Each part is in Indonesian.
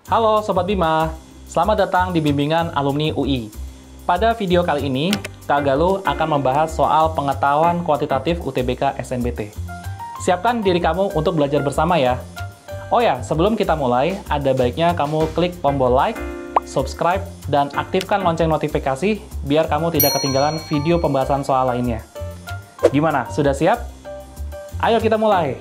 Halo Sobat Bima, selamat datang di bimbingan alumni UI. Pada video kali ini, Kak Galuh akan membahas soal pengetahuan kuantitatif UTBK SNBT. Siapkan diri kamu untuk belajar bersama ya. Oh ya, sebelum kita mulai, ada baiknya kamu klik tombol like, subscribe, dan aktifkan lonceng notifikasi biar kamu tidak ketinggalan video pembahasan soal lainnya. Gimana, sudah siap? Ayo kita mulai!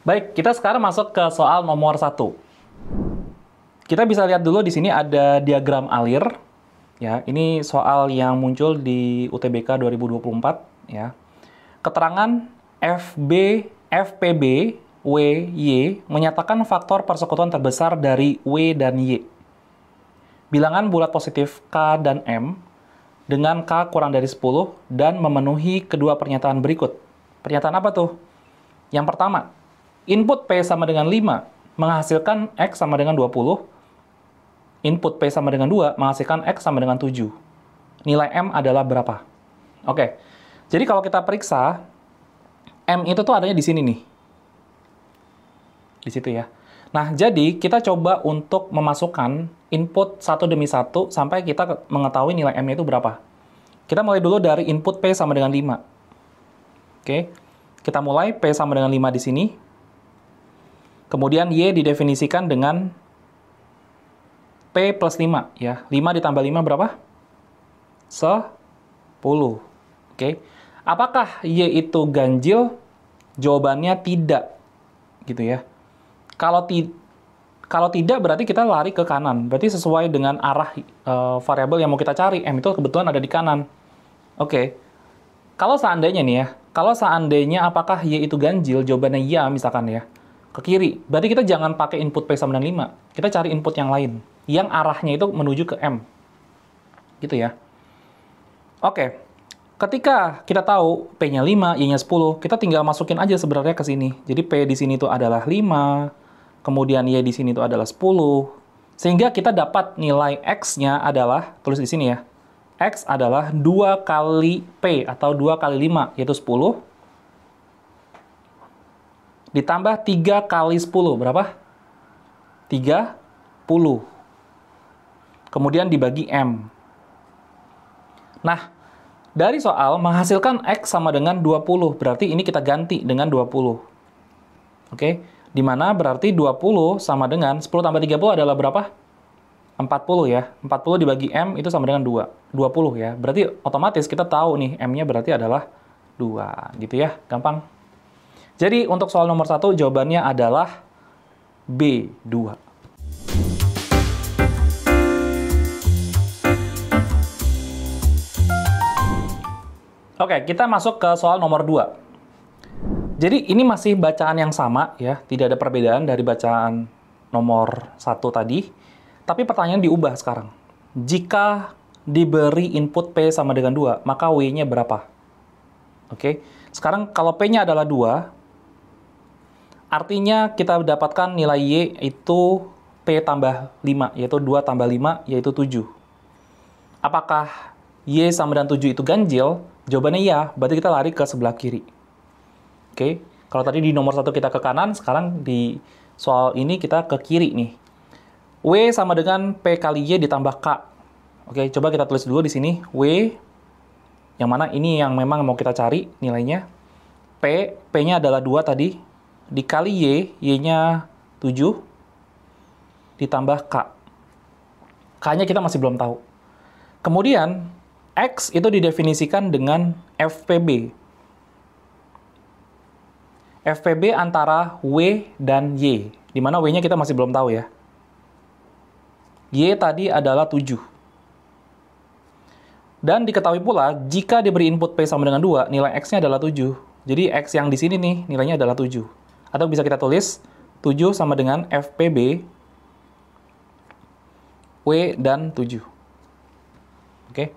Baik, kita sekarang masuk ke soal nomor 1. Kita bisa lihat dulu di sini ada diagram alir. Ya, ini soal yang muncul di UTBK 2024. Ya. Keterangan FPB, W, Y menyatakan faktor persekutuan terbesar dari W dan Y. Bilangan bulat positif K dan M dengan K kurang dari 10 dan memenuhi kedua pernyataan berikut. Pernyataan apa tuh? Yang pertama, input P sama dengan 5 menghasilkan X sama dengan 20. Input P sama dengan 2 menghasilkan X sama dengan 7. Nilai M adalah berapa? Oke, jadi kalau kita periksa, M itu tuh adanya di sini nih. Di situ ya. Nah, jadi kita coba untuk memasukkan input satu demi satu sampai kita mengetahui nilai M itu berapa. Kita mulai dulu dari input P sama dengan 5. Oke, kita mulai P sama dengan 5 di sini. Kemudian Y didefinisikan dengan P plus 5, ya. 5 ditambah 5 berapa? 10. Oke. Apakah Y itu ganjil? Jawabannya tidak. Gitu ya. Kalau tidak, berarti kita lari ke kanan. Berarti sesuai dengan arah variabel yang mau kita cari. M itu kebetulan ada di kanan. Oke. Kalau seandainya nih ya, kalau seandainya apakah Y itu ganjil? Jawabannya iya misalkan ya. Ke kiri. Berarti kita jangan pakai input P sama dengan 5. Kita cari input yang lain. Yang arahnya itu menuju ke M. Gitu ya. Oke. Ketika kita tahu P-nya 5, Y-nya 10, kita tinggal masukin aja sebenarnya ke sini. Jadi P di sini itu adalah 5, kemudian Y di sini itu adalah 10. Sehingga kita dapat nilai X-nya adalah, tulis di sini ya, X adalah 2 kali P atau 2 kali 5, yaitu 10. Ditambah 3 kali 10, berapa? 30. Kemudian dibagi M. Nah, dari soal menghasilkan X sama dengan 20, berarti ini kita ganti dengan 20. Oke, di mana berarti 20 sama dengan 10 tambah 30 adalah berapa? 40 ya. 40 dibagi M itu sama dengan 2. 20 ya. Berarti otomatis kita tahu nih, M-nya berarti adalah 2. Gitu ya, gampang. Jadi, untuk soal nomor 1, jawabannya adalah B2. Oke, kita masuk ke soal nomor 2. Jadi, ini masih bacaan yang sama, ya. Tidak ada perbedaan dari bacaan nomor 1 tadi. Tapi pertanyaan diubah sekarang. Jika diberi input P sama dengan 2, maka W-nya berapa? Oke, sekarang kalau P-nya adalah 2, artinya kita dapatkan nilai Y itu P tambah 5, yaitu 2 tambah 5, yaitu 7. Apakah Y sama dengan 7 itu ganjil? Jawabannya iya, berarti kita lari ke sebelah kiri. Oke, kalau tadi di nomor 1 kita ke kanan, sekarang di soal ini kita ke kiri nih. W sama dengan P kali Y ditambah K. Oke, coba kita tulis dulu di sini. W, yang mana ini yang memang mau kita cari nilainya. P-nya adalah 2 tadi. Dikali Y, Y-nya 7, ditambah K. K-nya kita masih belum tahu. Kemudian, X itu didefinisikan dengan FPB. FPB antara W dan Y. Di mana W-nya kita masih belum tahu ya. Y tadi adalah 7. Dan diketahui pula, jika diberi input P sama dengan 2, nilai X-nya adalah 7. Jadi X yang di sini nih, nilainya adalah 7. Atau bisa kita tulis 7 sama dengan FPB, W dan 7. Oke.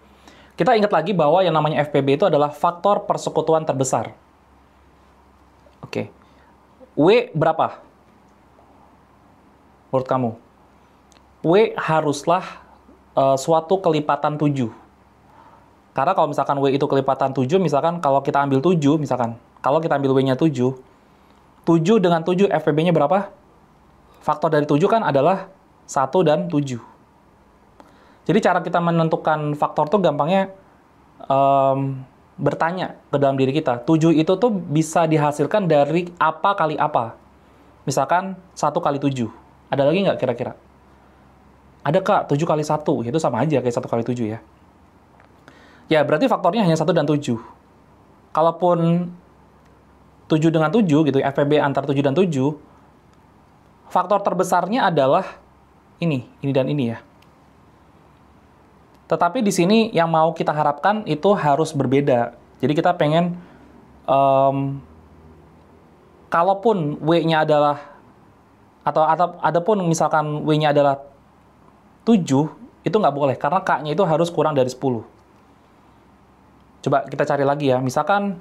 Kita ingat lagi bahwa yang namanya FPB itu adalah faktor persekutuan terbesar. Oke. W berapa? Menurut kamu? W haruslah suatu kelipatan 7. Karena kalau misalkan W itu kelipatan 7, misalkan kalau kita ambil 7, misalkan, kalau kita ambil W-nya 7, 7 dengan 7 FPB-nya berapa? Faktor dari 7 kan adalah 1 dan 7. Jadi cara kita menentukan faktor tuh gampangnya bertanya ke dalam diri kita. 7 itu tuh bisa dihasilkan dari apa kali apa. Misalkan 1 kali 7. Ada lagi nggak kira-kira? Ada Kak, 7 kali 1. Itu sama aja kayak 1 kali 7 ya. Ya, berarti faktornya hanya 1 dan 7. Kalaupun 7 dengan 7 gitu, FPB antara 7 dan 7, faktor terbesarnya adalah ini dan ini ya. Tetapi di sini yang mau kita harapkan itu harus berbeda. Jadi kita pengen, kalaupun W-nya adalah, atau adapun misalkan W-nya adalah 7, itu nggak boleh, karena K-nya itu harus kurang dari 10. Coba kita cari lagi ya, misalkan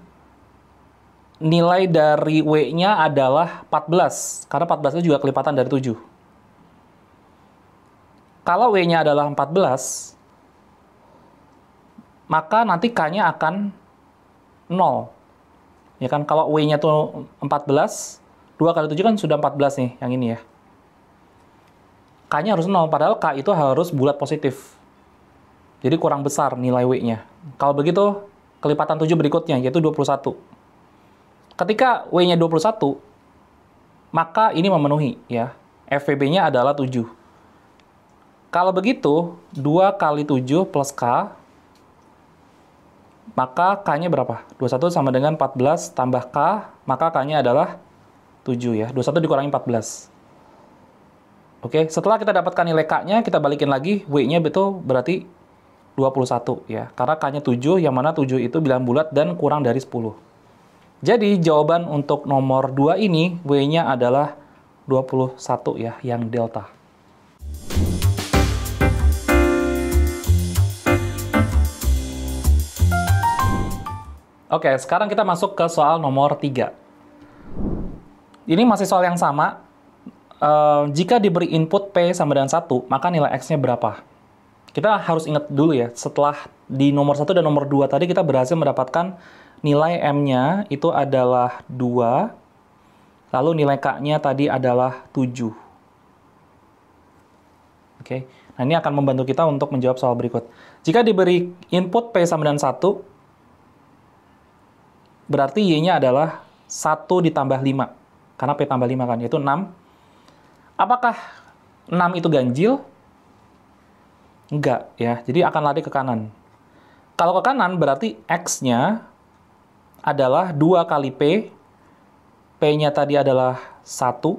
nilai dari W-nya adalah 14, karena 14 itu juga kelipatan dari 7. Kalau W-nya adalah 14, maka nanti K-nya akan 0. Ya kan, kalau W-nya tuh 14, 2 kali 7 kan sudah 14 nih, yang ini ya. K-nya harus 0, padahal K itu harus bulat positif. Jadi kurang besar nilai W-nya. Kalau begitu, kelipatan 7 berikutnya, yaitu 21. Ketika W-nya 21, maka ini memenuhi, ya. FPB-nya adalah 7. Kalau begitu, 2 kali 7 plus K, maka K-nya berapa? 21 sama dengan 14 tambah K, maka K-nya adalah 7 ya. 21 dikurangi 14. Oke, setelah kita dapatkan nilai K-nya, kita balikin lagi, W-nya betul berarti 21 ya. Karena K-nya 7, yang mana 7 itu bilangan bulat dan kurang dari 10. Jadi jawaban untuk nomor 2 ini, W-nya adalah 21 ya, yang delta. Oke, sekarang kita masuk ke soal nomor 3. Ini masih soal yang sama. Jika diberi input P sama dengan 1, maka nilai X-nya berapa? Kita harus ingat dulu ya, setelah di nomor 1 dan nomor 2 tadi kita berhasil mendapatkan nilai M-nya itu adalah 2, lalu nilai K-nya tadi adalah 7. Oke, nah ini akan membantu kita untuk menjawab soal berikut. Jika diberi input P sama dengan 1, berarti Y-nya adalah 1 ditambah 5. Karena P tambah 5 kan, yaitu 6. Apakah 6 itu ganjil? Enggak, ya. Jadi akan lari ke kanan. Kalau ke kanan, berarti X-nya adalah 2 kali P. P-nya tadi adalah 1.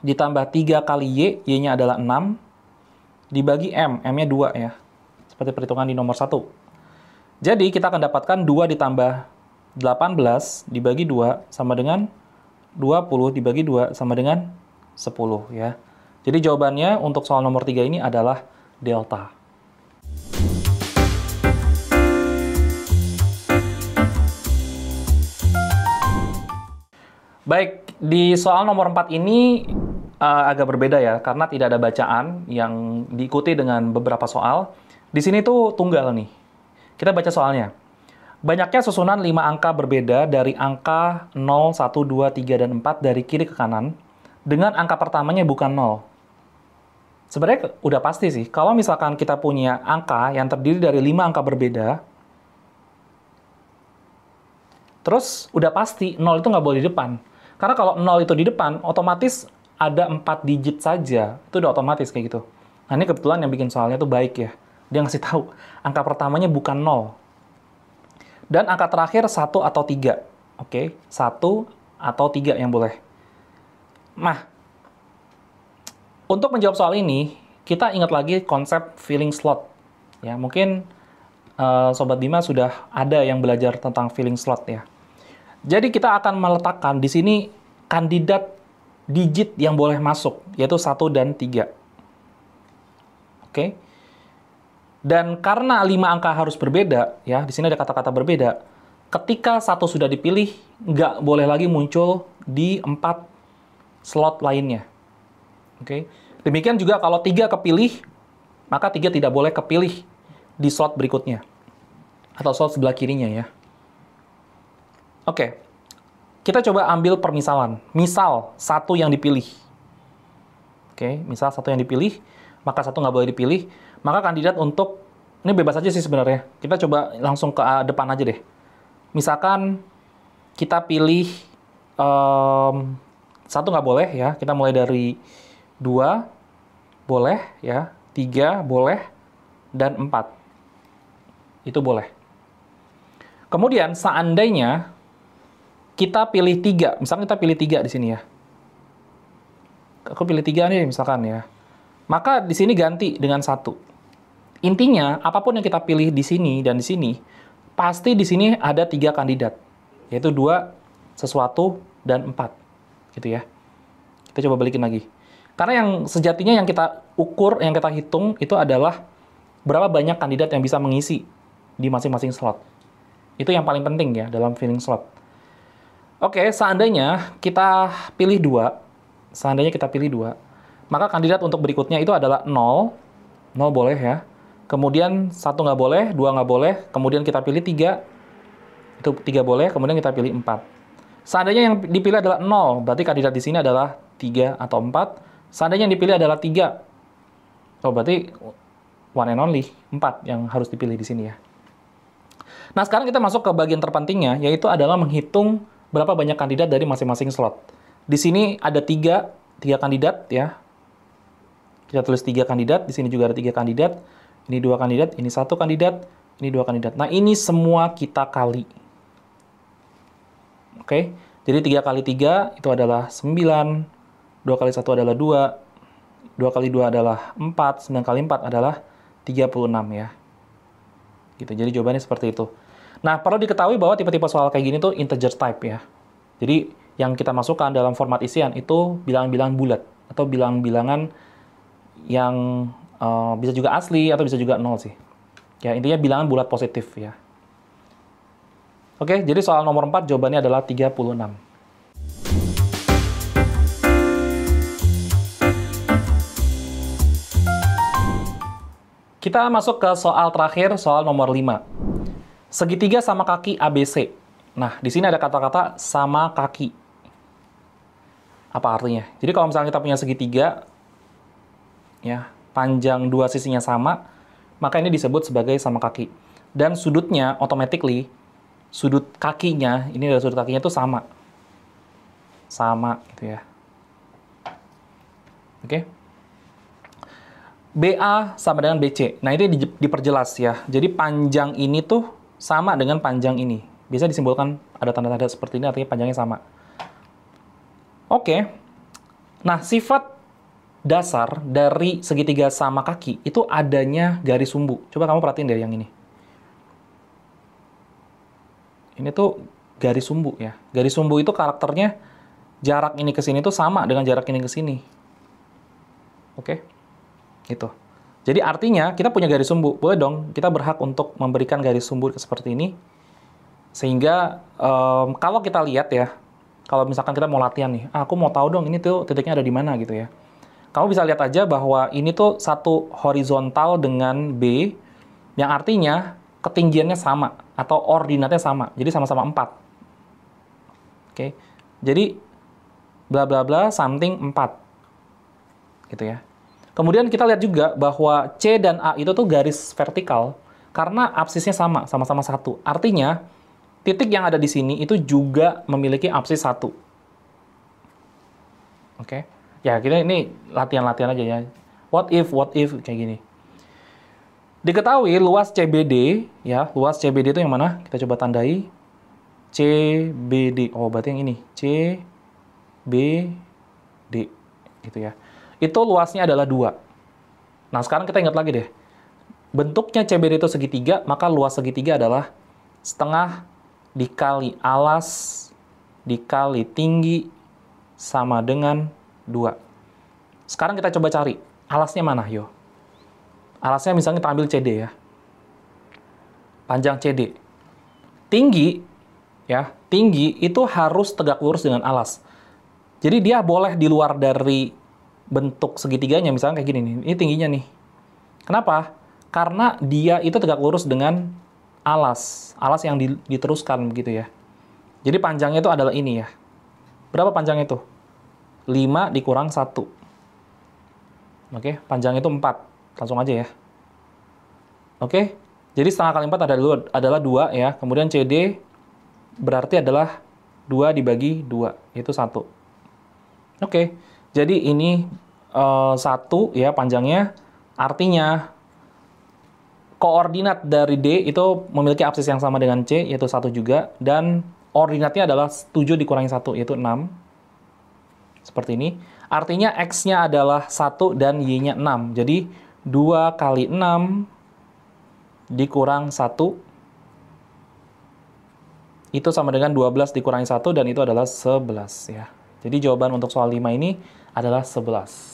Ditambah 3 kali Y, Y-nya adalah 6. Dibagi M, M-nya 2 ya. Seperti perhitungan di nomor 1. Jadi kita akan dapatkan 2 ditambah 18 dibagi 2 sama dengan 20 dibagi 2 sama dengan 10 ya. Jadi jawabannya untuk soal nomor 3 ini adalah delta. Baik, di soal nomor 4 ini agak berbeda ya, karena tidak ada bacaan yang diikuti dengan beberapa soal. Di sini tuh tunggal nih. Kita baca soalnya. Banyaknya susunan 5 angka berbeda dari angka 0, 1, 2, 3, dan 4 dari kiri ke kanan, dengan angka pertamanya bukan 0. Sebenarnya udah pasti sih, kalau misalkan kita punya angka yang terdiri dari 5 angka berbeda, terus udah pasti 0 itu nggak boleh di depan. Karena kalau 0 itu di depan, otomatis ada 4 digit saja. Itu udah otomatis kayak gitu. Nah ini kebetulan yang bikin soalnya tuh baik ya. Dia ngasih tahu, angka pertamanya bukan 0. Dan angka terakhir 1 atau 3. Oke, 1 atau 3 yang boleh. Nah, untuk menjawab soal ini, kita ingat lagi konsep filling slot. Ya, mungkin Sobat Bima sudah ada yang belajar tentang filling slot ya. Jadi kita akan meletakkan di sini kandidat digit yang boleh masuk, yaitu 1 dan 3. Oke. Dan karena 5 angka harus berbeda, ya, di sini ada kata-kata berbeda, ketika 1 sudah dipilih, nggak boleh lagi muncul di 4 slot lainnya. Oke. Demikian juga kalau 3 kepilih, maka 3 tidak boleh kepilih di slot berikutnya. Atau slot sebelah kirinya ya. Oke, kita coba ambil permisalan. Misal, 1 yang dipilih. Oke, misal 1 yang dipilih, maka 1 nggak boleh dipilih. Maka kandidat untuk, ini bebas aja sih sebenarnya. Kita coba langsung ke depan aja deh. Misalkan kita pilih 1 nggak boleh ya. Kita mulai dari 2 boleh ya, 3 boleh, dan 4. Itu boleh. Kemudian seandainya kita pilih 3, misalkan kita pilih 3 di sini ya. Aku pilih 3 nih misalkan ya. Maka di sini ganti dengan 1. Intinya, apapun yang kita pilih di sini dan di sini, pasti di sini ada 3 kandidat. Yaitu 2, sesuatu, dan 4. Gitu ya. Kita coba balikin lagi. Karena yang sejatinya yang kita ukur, yang kita hitung, itu adalah berapa banyak kandidat yang bisa mengisi di masing-masing slot. Itu yang paling penting ya dalam filling slot. Oke, seandainya kita pilih 2, maka kandidat untuk berikutnya itu adalah 0 boleh ya. Kemudian 1 nggak boleh, 2 nggak boleh, kemudian kita pilih 3, itu 3 boleh, kemudian kita pilih 4. Seandainya yang dipilih adalah 0, berarti kandidat di sini adalah 3 atau 4. Seandainya yang dipilih adalah 3, berarti one and only, 4 yang harus dipilih di sini ya. Nah, sekarang kita masuk ke bagian terpentingnya, yaitu adalah menghitung berapa banyak kandidat dari masing-masing slot. Di sini ada 3 kandidat ya. Kita tulis 3 kandidat, di sini juga ada 3 kandidat. Ini 2 kandidat, ini 1 kandidat, ini 2 kandidat. Nah, ini semua kita kali. Oke, jadi 3 kali 3 itu adalah 9, 2 kali 1 adalah 2, 2 kali 2 adalah 4, 9 kali 4 adalah 36 ya. Gitu, jadi jawabannya seperti itu. Nah, perlu diketahui bahwa tipe-tipe soal kayak gini tuh integer type ya. Jadi, yang kita masukkan dalam format isian itu bilangan-bilangan bulat atau bilangan-bilangan yang bisa juga asli atau bisa juga 0 sih. Ya, intinya bilangan bulat positif ya. Oke, jadi soal nomor 4 jawabannya adalah 36. Kita masuk ke soal terakhir, soal nomor 5. Segitiga sama kaki ABC. Nah, di sini ada kata-kata sama kaki. Apa artinya? Jadi kalau misalnya kita punya segitiga, ya, panjang dua sisinya sama, maka ini disebut sebagai sama kaki. Dan sudutnya, automatically, sudut kakinya, ini adalah sudut kakinya itu sama. Sama, gitu ya. Oke? BA sama dengan BC. Nah, ini diperjelas ya. Jadi panjang ini tuh sama dengan panjang ini. Bisa disimbolkan ada tanda-tanda seperti ini, artinya panjangnya sama. Oke. Nah, sifat dasar dari segitiga sama kaki itu adanya garis sumbu. Coba kamu perhatiin deh yang ini. Ini tuh garis sumbu ya. Garis sumbu itu karakternya jarak ini ke sini tuh sama dengan jarak ini ke sini. Oke. Itu. Jadi artinya kita punya garis sumbu. Boleh dong, kita berhak untuk memberikan garis sumbu seperti ini. Sehingga kalau kita lihat ya, kalau misalkan kita mau latihan nih, aku mau tahu dong ini tuh titiknya ada di mana gitu ya. Kamu bisa lihat aja bahwa ini tuh satu horizontal dengan B, yang artinya ketinggiannya sama atau ordinatnya sama. Jadi sama-sama 4. Oke. Jadi bla bla bla something 4. Gitu ya. Kemudian kita lihat juga bahwa C dan A itu tuh garis vertikal karena absisnya sama, sama-sama 1. Artinya, titik yang ada di sini itu juga memiliki absis 1. Oke. Ya, kita ini latihan-latihan aja ya. What if, kayak gini. Diketahui luas CBD, ya, luas CBD itu yang mana? Kita coba tandai. CBD. Oh, berarti yang ini. CBD. Gitu ya. Itu luasnya adalah 2. Nah, sekarang kita ingat lagi deh. Bentuknya CBD itu segitiga, maka luas segitiga adalah setengah dikali alas dikali tinggi sama dengan 2. Sekarang kita coba cari. Alasnya mana, yo? Alasnya misalnya kita ambil CD ya. Panjang CD. Tinggi, ya, tinggi itu harus tegak lurus dengan alas. Jadi dia boleh di luar dari bentuk segitiganya, misalnya kayak gini nih, ini tingginya nih. Kenapa? Karena dia itu tegak lurus dengan alas yang diteruskan begitu ya. Jadi panjangnya itu adalah ini ya. Berapa panjangnya itu? 5 dikurang 1. Oke, panjangnya itu 4. Langsung aja ya. Oke, jadi setengah kali 4 adalah 2 ya. Kemudian CD berarti adalah 2 dibagi 2, itu 1. Oke, jadi ini 1 ya panjangnya, artinya koordinat dari D itu memiliki absis yang sama dengan C, yaitu 1 juga, dan ordinatnya adalah 7 dikurangi 1, yaitu 6. Seperti ini. Artinya X-nya adalah 1 dan Y-nya 6. Jadi 2 kali 6 dikurang 1, itu sama dengan 12 dikurangi 1, dan itu adalah 11 ya. Jadi jawaban untuk soal 5 ini adalah 11.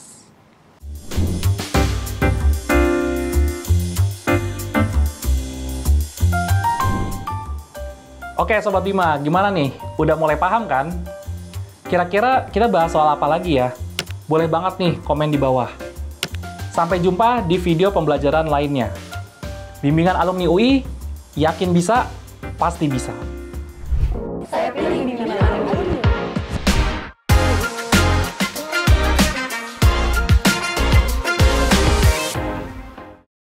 Oke Sobat Bima, gimana nih? Udah mulai paham kan? Kira-kira kita bahas soal apa lagi ya? Boleh banget nih komen di bawah. Sampai jumpa di video pembelajaran lainnya. Bimbingan alumni UI, yakin bisa, pasti bisa.